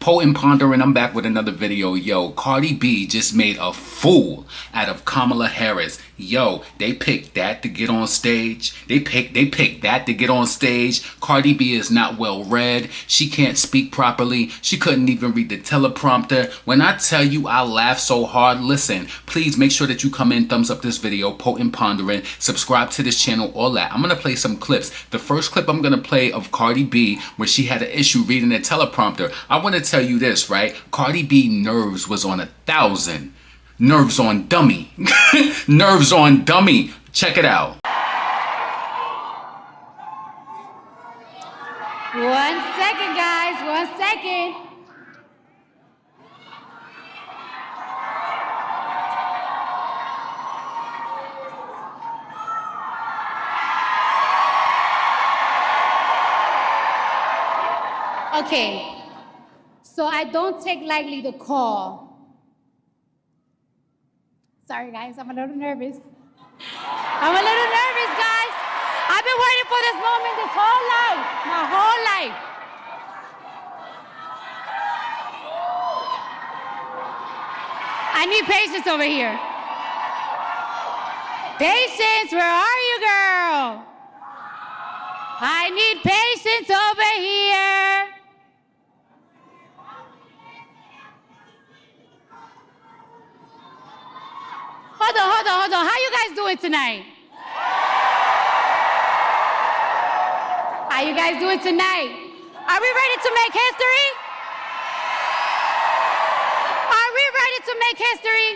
Potent Pondering, I'm back with another video. Yo, Cardi B just made a fool out of Kamala Harris. Yo, they picked that to get on stage. They picked that to get on stage. Cardi B is not well read. She can't speak properly. She couldn't even read the teleprompter. When I tell you I laugh so hard, listen, please make sure that you come in, thumbs up this video, Potent Pondering, subscribe to this channel, all that. I'm gonna play some clips. The first clip I'm gonna play of Cardi B where she had an issue reading the teleprompter. I want to tell you this, right? Cardi B nerves was on 1,000. Nerves on dummy. Nerves on dummy. Check it out. 1 second, guys. 1 second. Okay. So I don't take lightly the call. Sorry, guys, I'm a little nervous. I'm a little nervous, guys. I've been waiting for this moment this whole life, my whole life. I need patience over here. Patience, where are you, girl? I need patience over here. Hold on. How you guys doing tonight? How you guys doing tonight? Are we ready to make history? Are we ready to make history?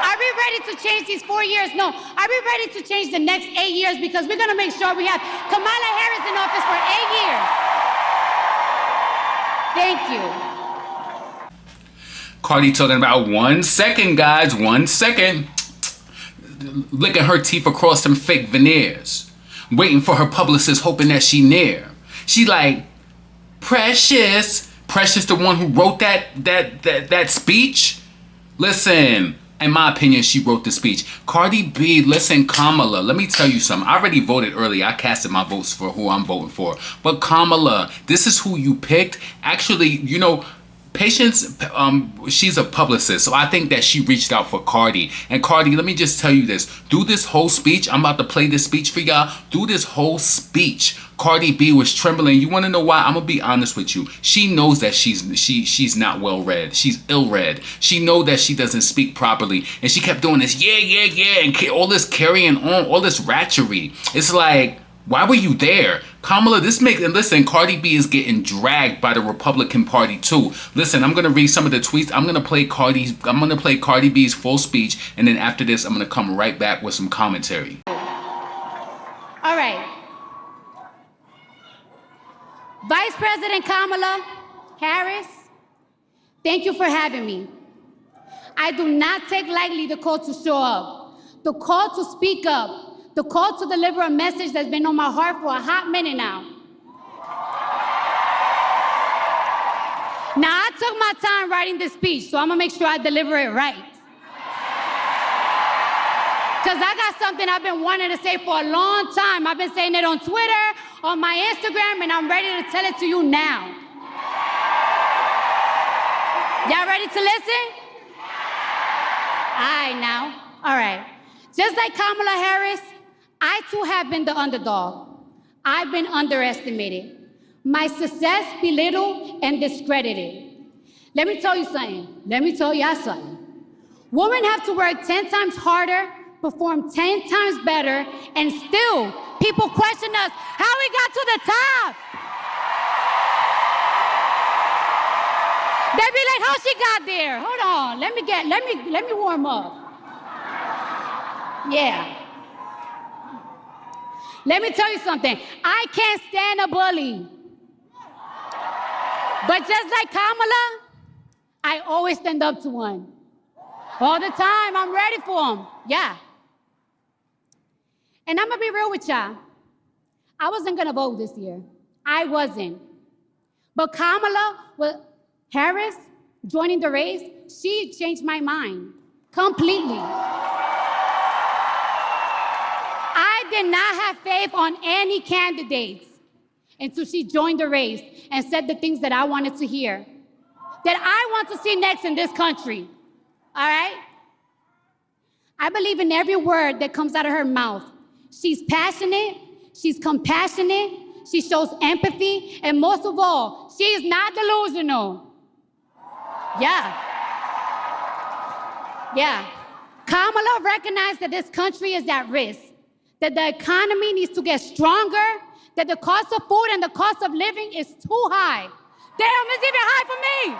Are we ready to change these 4 years? No. Are we ready to change the next 8 years? Because we're going to make sure we have Kamala Harris in office for 8 years. Thank you. Cardi talking about 1 second, guys. 1 second. Licking her teeth across some fake veneers. Waiting for her publicist, hoping that she near. She like, Precious. Precious, the one who wrote that speech? Listen, in my opinion, she wrote the speech. Cardi B, listen, Kamala, let me tell you something. I already voted early. I casted my votes for who I'm voting for. But Kamala, this is who you picked. Actually, you know, Patience, she's a publicist, so I think that she reached out for Cardi. And Cardi, let me just tell you this. Through this whole speech, I'm about to play this speech for y'all. Through this whole speech, Cardi B was trembling. You want to know why? I'm going to be honest with you. She knows that she's not well read. She's ill read. She knows that she doesn't speak properly. And she kept doing this, yeah, and all this carrying on, all this ratchery. It's like, why were you there? Kamala, and listen, Cardi B is getting dragged by the Republican Party too. Listen, I'm gonna read some of the tweets. I'm gonna play Cardi B's full speech, and then after this, I'm gonna come right back with some commentary. All right. Vice President Kamala Harris, thank you for having me. I do not take lightly the call to show up, the call to speak up, the call to deliver a message that's been on my heart for a hot minute now. Now, I took my time writing this speech, so I'm gonna make sure I deliver it right. Because I got something I've been wanting to say for a long time. I've been saying it on Twitter, on my Instagram, and I'm ready to tell it to you now. Y'all ready to listen? All right, now. All right. Just like Kamala Harris, I too have been the underdog. I've been underestimated. My success belittled and discredited. Let me tell you something. Let me tell y'all something. Women have to work 10 times harder, perform 10 times better, and still people question us how we got to the top. They be like, how she got there? Hold on, let me warm up. Yeah. Let me tell you something. I can't stand a bully. But just like Kamala, I always stand up to one. All the time, I'm ready for him. Yeah. And I'm gonna be real with y'all. I wasn't gonna vote this year. I wasn't. But Kamala Harris joining the race, she changed my mind completely. I did not have faith on any candidates. until she joined the race and said the things that I wanted to hear, that I want to see next in this country. All right? I believe in every word that comes out of her mouth. She's passionate, she's compassionate, she shows empathy, and most of all, she is not delusional. Yeah. Kamala recognized that this country is at risk, that the economy needs to get stronger, that the cost of food and the cost of living is too high. Damn, it's even high for me.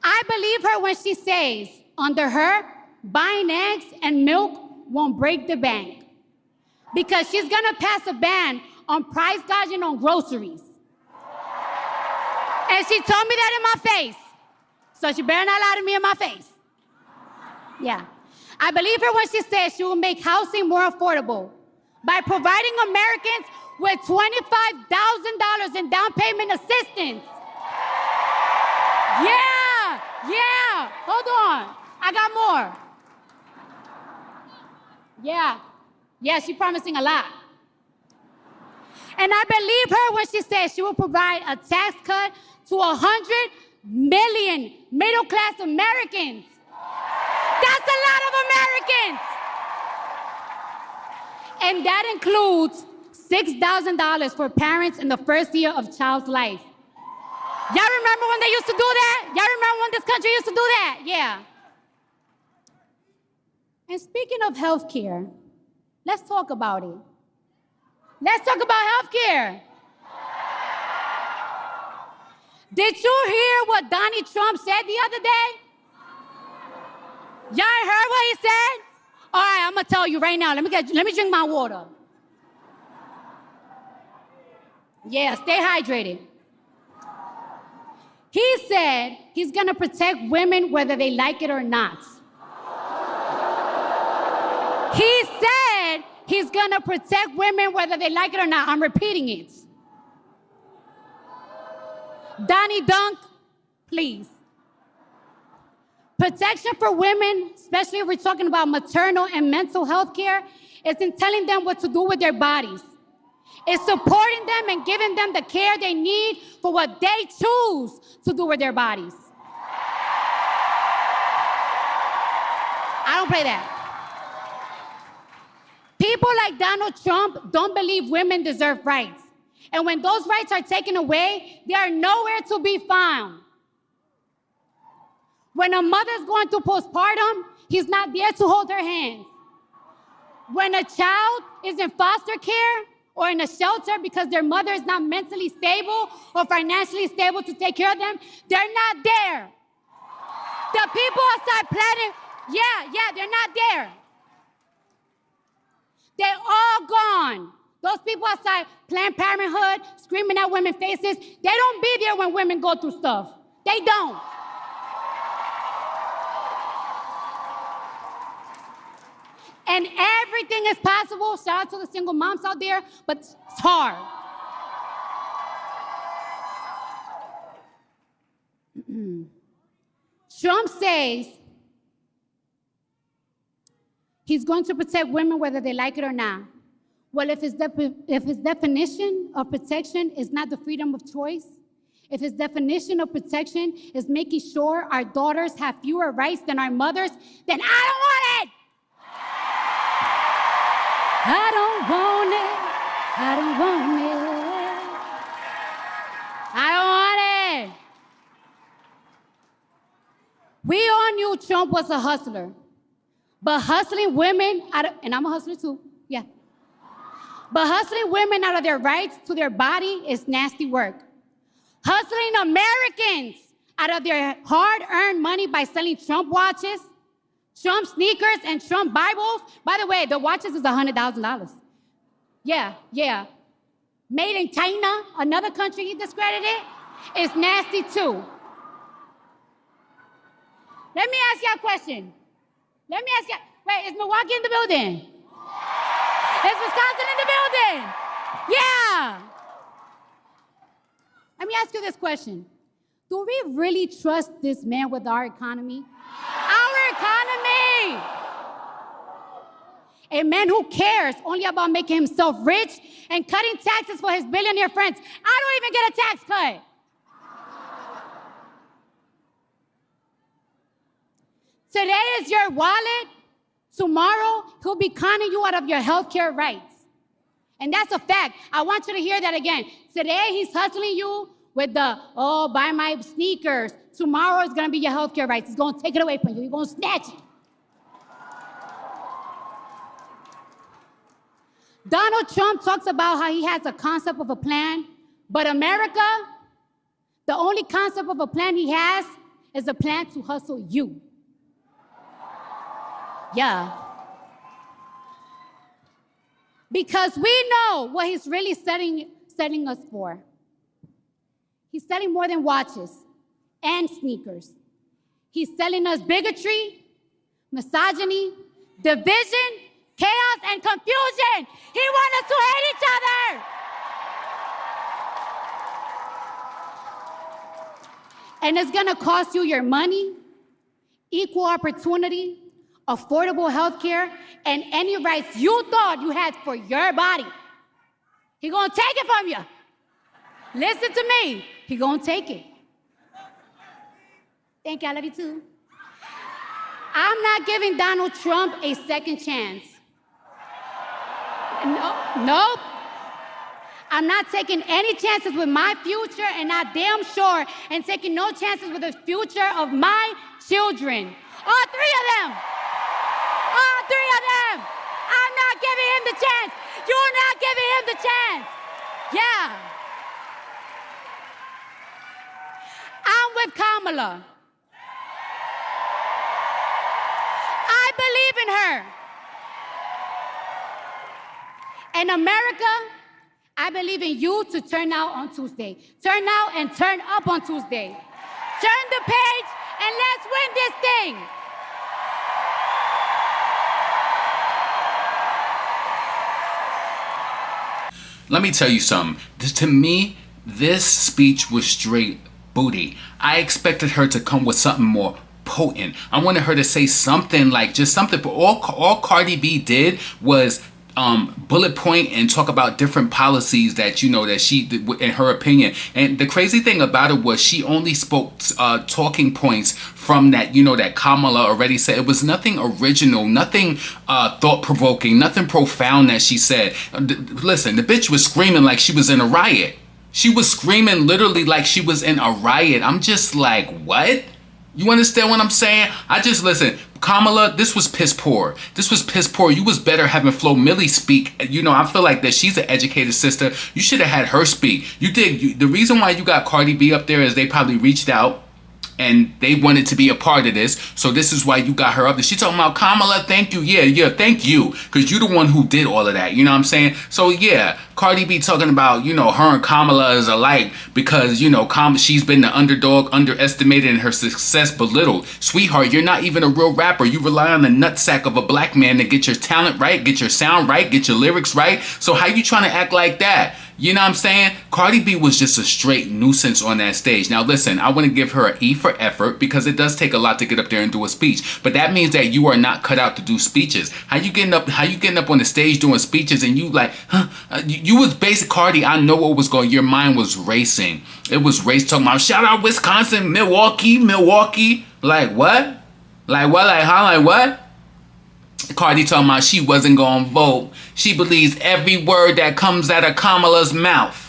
I believe her when she says, under her, buying eggs and milk won't break the bank, because she's gonna pass a ban on price gouging on groceries. And she told me that in my face, so she better not lie to me in my face. Yeah. I believe her when she says she will make housing more affordable by providing Americans with $25,000 in down payment assistance. Yeah, hold on. I got more. Yeah, she's promising a lot. And I believe her when she says she will provide a tax cut to 100 million middle-class Americans. That's a lot of Americans. And that includes $6,000 for parents in the first year of child's life. Y'all remember when they used to do that? Y'all remember when this country used to do that? Yeah. And speaking of healthcare, let's talk about it. Let's talk about healthcare. Did you hear what Donald Trump said the other day? Y'all heard what he said? All right, I'm gonna tell you right now. Let me drink my water. Yeah, stay hydrated. He said he's gonna protect women whether they like it or not. He said he's gonna protect women whether they like it or not. I'm repeating it. Donnie Dunk, please. Protection for women, especially if we're talking about maternal and mental health care, is in telling them what to do with their bodies. It's supporting them and giving them the care they need for what they choose to do with their bodies. I don't play that. People like Donald Trump don't believe women deserve rights. And when those rights are taken away, they are nowhere to be found. When a mother's going through postpartum, he's not there to hold her hand. When a child is in foster care or in a shelter because their mother is not mentally stable or financially stable to take care of them, they're not there. The people outside planning, they're not there. They're all gone. Those people outside Planned Parenthood screaming at women's faces, they don't be there when women go through stuff. They don't. And everything is possible. Shout out to the single moms out there, but it's hard. Trump says he's going to protect women whether they like it or not. Well, if his definition of protection is not the freedom of choice, if his definition of protection is making sure our daughters have fewer rights than our mothers, then I don't want it. I don't want it. I don't want it. I don't want it. We all knew Trump was a hustler. But hustling women, and I'm a hustler too, yeah. But hustling women out of their rights to their body is nasty work. Hustling Americans out of their hard-earned money by selling Trump watches, Trump sneakers, and Trump Bibles. By the way, the watches is $100,000. Yeah. Made in China, another country he discredited, is nasty too. Let me ask you a question. Wait, is Milwaukee in the building? Is Wisconsin in the building? Yeah. Let me ask you this question. Do we really trust this man with our economy? Our economy! A man who cares only about making himself rich and cutting taxes for his billionaire friends. I don't even get a tax cut. Today is your wallet. Tomorrow, he'll be conning you out of your healthcare rights. And that's a fact. I want you to hear that again. Today, he's hustling you with the, oh, buy my sneakers. Tomorrow is going to be your healthcare rights. He's going to take it away from you. He's going to snatch it. Donald Trump talks about how he has a concept of a plan, but America, the only concept of a plan he has is a plan to hustle you. Yeah. Because we know what he's really setting us for. He's selling more than watches and sneakers. He's selling us bigotry, misogyny, division, chaos, and confusion. He wants us to hate each other. And it's gonna cost you your money, equal opportunity, affordable health care, and any rights you thought you had for your body. He gonna take it from you. Listen to me. He gonna take it. Thank you, I love you too. I'm not giving Donald Trump a second chance. Nope. I'm not taking any chances with my future, and I damn sure and taking no chances with the future of my children. All three of them. All three of them. I'm not giving him the chance. You're not giving him the chance. Yeah. I'm with Kamala. I believe in her. In America, I believe in you to turn out on Tuesday. Turn out and turn up on Tuesday. Turn the page and let's win this thing. Let me tell you something. To me, this speech was straight booty. I expected her to come with something more potent. I wanted her to say something like just something. But all Cardi B did was bullet point and talk about different policies that that she did in her opinion. And the crazy thing about it was she only spoke talking points from that that Kamala already said. It was nothing original, nothing thought-provoking, nothing profound that she said. Listen, the bitch was screaming like she was in a riot. She was screaming literally like she was in a riot. I'm just like, what? You understand what I'm saying? Listen, Kamala, this was piss poor. This was piss poor. You was better having Flo Millie speak. I feel like that she's an educated sister. You should have had her speak. The reason why you got Cardi B up there is they probably reached out and they wanted to be a part of this. So this is why you got her up there. She talking about Kamala, thank you. Yeah, thank you. Because you're the one who did all of that. You know what I'm saying? So yeah, Cardi B talking about, her and Kamala is alike because, she's been the underdog, underestimated, and her success belittled. Sweetheart, you're not even a real rapper. You rely on the nutsack of a black man to get your talent right, get your sound right, get your lyrics right. So how you trying to act like that? You know what I'm saying? Cardi B was just a straight nuisance on that stage. Now listen, I want to give her an E for effort because it does take a lot to get up there and do a speech. But that means that you are not cut out to do speeches. How you getting up on the stage doing speeches and you like, you was basic Cardi. I know what was going. Your mind was racing. It was race talking about shout out Wisconsin, Milwaukee. Like what? Like what? Like how? Like what? Cardi talking about she wasn't gonna vote. She believes every word that comes out of Kamala's mouth.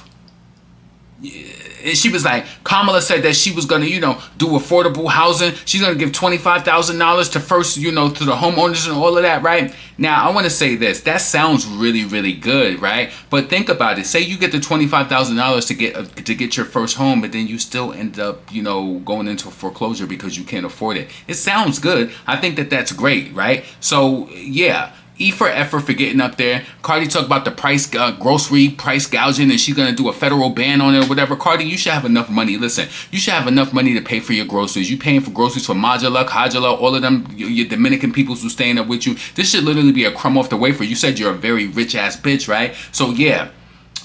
And she was like, Kamala said that she was gonna, do affordable housing. She's gonna give $25,000 to first, to the homeowners and all of that, right? Now, I want to say this. That sounds really, really good, right? But think about it. Say you get the $25,000 to get your first home, but then you still end up, going into foreclosure because you can't afford it. It sounds good. I think that that's great, right? So yeah. E for effort for getting up there. Cardi talked about the price, grocery price gouging, and she's going to do a federal ban on it or whatever. Cardi, you should have enough money. Listen, you should have enough money to pay for your groceries. You paying for groceries for Majala, Kajala, all of them, your Dominican peoples who staying up with you. This should literally be a crumb off the wafer. You said you're a very rich ass bitch, right? So yeah,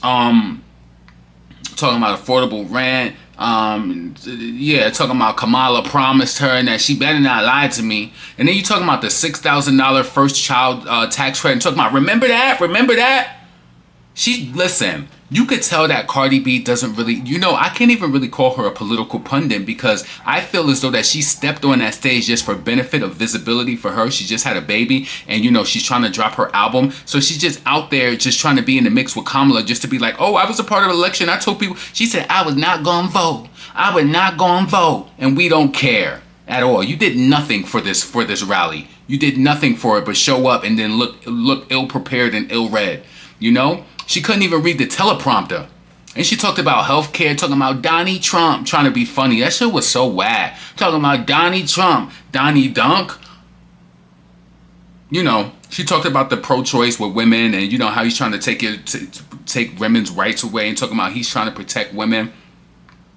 talking about affordable rent. Yeah, talking about Kamala promised her and that she better not lie to me. And then you talking about the $6,000 first child tax credit and talking about, remember that? Listen, you could tell that Cardi B doesn't really, I can't even really call her a political pundit because I feel as though that she stepped on that stage just for benefit of visibility for her. She just had a baby and, she's trying to drop her album. So she's just out there just trying to be in the mix with Kamala just to be like, oh, I was a part of the election. I told people, she said, I was not going to vote. I would not go and vote. And we don't care at all. You did nothing for this rally. You did nothing for it but show up and then look ill prepared and ill read. She couldn't even read the teleprompter. And she talked about healthcare, talking about Donnie Trump, trying to be funny. That shit was so whack. Talking about Donnie Trump, Donnie Dunk. She talked about the pro-choice with women and, how he's trying to take women's rights away and talking about he's trying to protect women.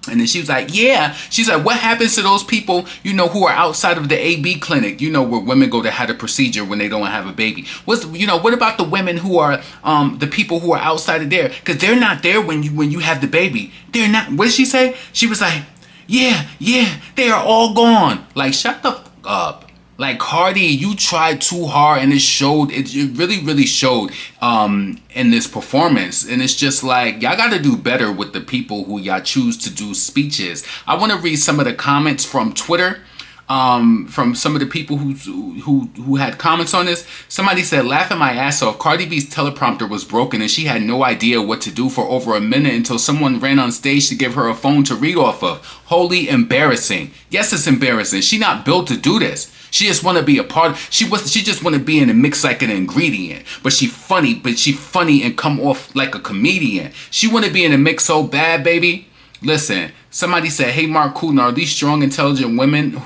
And then she was like, yeah. She's like, what happens to those people, who are outside of the AB clinic, where women go to have a procedure when they don't have a baby? What about the women who are, the people who are outside of there? Because they're not there when you have the baby. They're not. What did she say? She was like, yeah, they are all gone. Like, shut the fuck up. Like, Cardi, you tried too hard and it showed, it really, really showed in this performance. And it's just like, y'all got to do better with the people who y'all choose to do speeches. I want to read some of the comments from Twitter, from some of the people who had comments on this. Somebody said, laughing my ass off, Cardi B's teleprompter was broken and she had no idea what to do for over a minute until someone ran on stage to give her a phone to read off of. Wholly embarrassing. Yes, it's embarrassing. She not built to do this. She just want to be a part. She just want to be in the mix like an ingredient. But she funny and come off like a comedian. She want to be in the mix so bad, baby. Listen, somebody said, "Hey, Mark Coulton, are these strong, intelligent women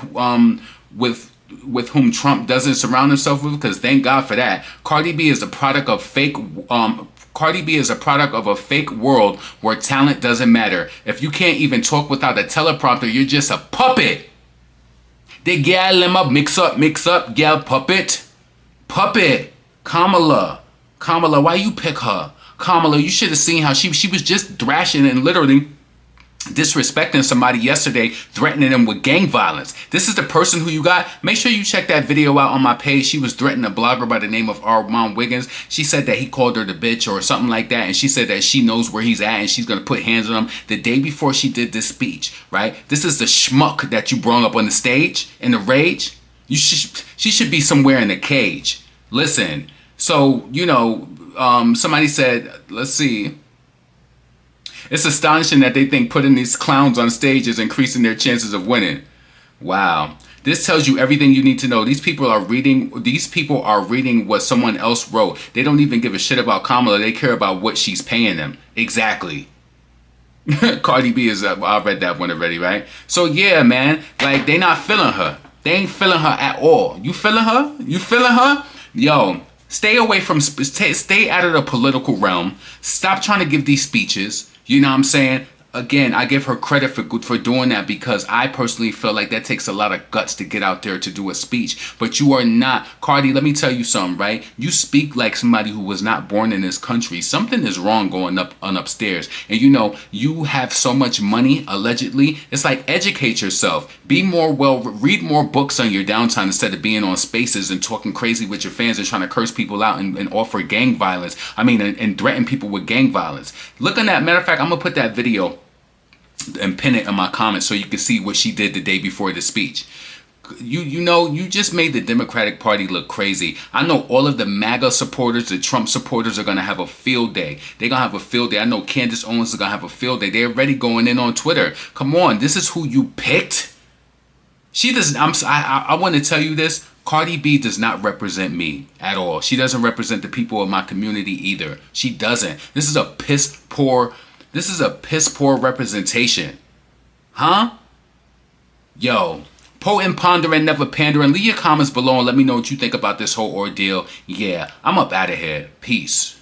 with whom Trump doesn't surround himself with?" Because thank God for that. Cardi B is a product of fake. Cardi B is a product of a fake world where talent doesn't matter. If you can't even talk without a teleprompter, you're just a puppet. They gal them up, mix up, gal puppet. Kamala, why you pick her? Kamala, you should have seen how she was just thrashing and literally disrespecting somebody yesterday, threatening them with gang violence. This is the person who you got. Make sure you check that video out on my page. She was threatening a blogger by the name of Armand Wiggins. She said that he called her the bitch or something like that, and she said that she knows where he's at and she's gonna put hands on him the day before she did this speech, right? This is the schmuck that you brought up on the stage in the rage. She should be somewhere in a cage. Listen, so somebody said, let's see. It's astonishing that they think putting these clowns on stage is increasing their chances of winning. Wow. This tells you everything you need to know. These people are reading what someone else wrote. They don't even give a shit about Kamala. They care about what she's paying them. Exactly. Cardi B is up. I read that one already, right? So yeah, man. Like, they not feeling her. They ain't feeling her at all. You feeling her? You feeling her? Yo, stay away from, stay out of the political realm. Stop trying to give these speeches. You know what I'm saying? Again, I give her credit for doing that because I personally feel like that takes a lot of guts to get out there to do a speech. But you are not. Cardi, let me tell you something, right? You speak like somebody who was not born in this country. Something is wrong going up upstairs. And you have so much money, allegedly. It's like, educate yourself. Read more books on your downtime instead of being on Spaces and talking crazy with your fans and trying to curse people out and offer gang violence. And threaten people with gang violence. Look on that. Matter of fact, I'm going to put that video and pin it in my comments so you can see what she did the day before the speech. You just made the Democratic Party look crazy. I know all of the MAGA supporters, the Trump supporters are going to have a field day. They're going to have a field day. I know Candace Owens is going to have a field day. They're already going in on Twitter. Come on, this is who you picked? She doesn't. I want to tell you this. Cardi B does not represent me at all. She doesn't represent the people of my community either. She doesn't. This is a piss poor representation. Huh? Yo, potent, pondering, never pandering. Leave your comments below and let me know what you think about this whole ordeal. Yeah, I'm up out of here. Peace.